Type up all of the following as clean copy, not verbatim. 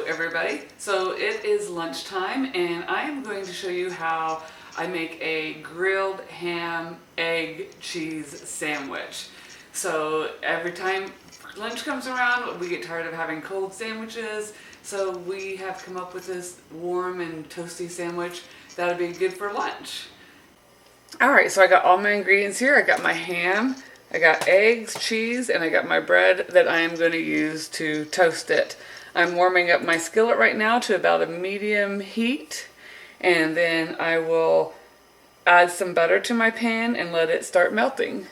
everybody. So it is lunchtime and I am going to show you how I make a grilled ham, egg, cheese sandwich. So every time lunch comes around, we get tired of having cold sandwiches. So we have come up with this warm and toasty sandwich that would be good for lunch. Alright, so I got all my ingredients here. I got my ham, I got eggs, cheese, and I got my bread that I am going to use to toast it. I'm warming up my skillet right now to about a medium heat, and then I will add some butter to my pan and let it start melting.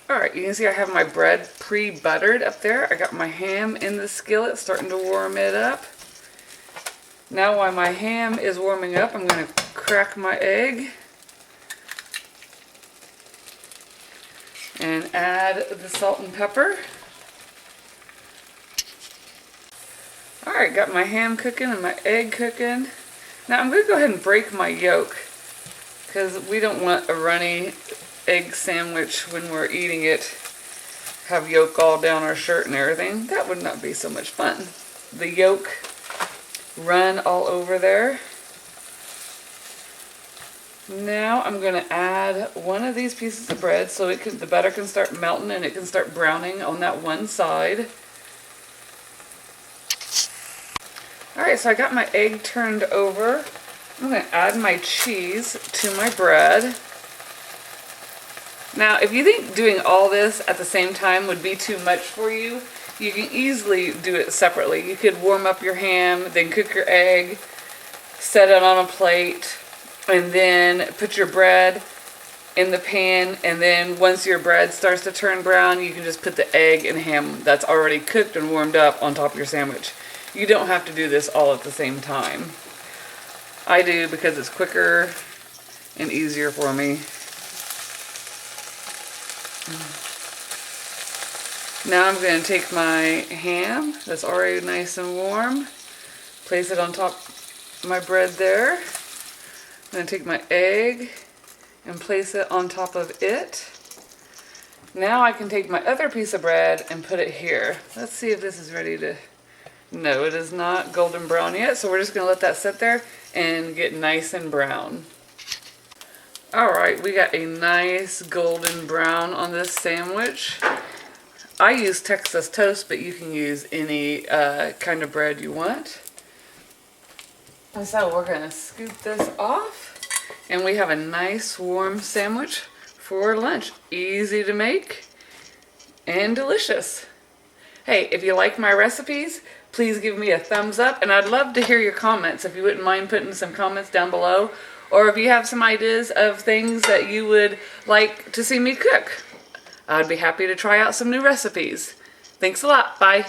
Alright, you can see I have my bread pre-buttered up there. I got my ham in the skillet starting to warm it up. Now while my ham is warming up, I'm going to crack my egg and add the salt and pepper. Alright, got my ham cooking and my egg cooking. Now I'm going to go ahead and break my yolk because we don't want a runny egg sandwich when we're eating it. Have yolk all down our shirt and everything. That would not be so much fun. The yolk run all over there. Now I'm going to add one of these pieces of bread so the butter can start melting and it can start browning on that one side. Alright, so I got my egg turned over. I'm going to add my cheese to my bread. Now, if you think doing all this at the same time would be too much for you, you can easily do it separately. You could warm up your ham, then cook your egg, set it on a plate, and then put your bread in the pan, and then once your bread starts to turn brown, you can just put the egg and ham that's already cooked and warmed up on top of your sandwich. You don't have to do this all at the same time. I do because it's quicker and easier for me. Now I'm going to take my ham that's already nice and warm, place it on top of my bread there. I'm going to take my egg and place it on top of it. Now I can take my other piece of bread and put it here. Let's see if this is ready to... No, it is not golden brown yet, so we're just going to let that sit there and get nice and brown. Alright, we got a nice golden brown on this sandwich. I use Texas toast, but you can use any kind of bread you want. And so we're going to scoop this off, and we have a nice warm sandwich for lunch. Easy to make and delicious. Hey, if you like my recipes, please give me a thumbs up, and I'd love to hear your comments if you wouldn't mind putting some comments down below, or if you have some ideas of things that you would like to see me cook. I'd be happy to try out some new recipes. Thanks a lot. Bye.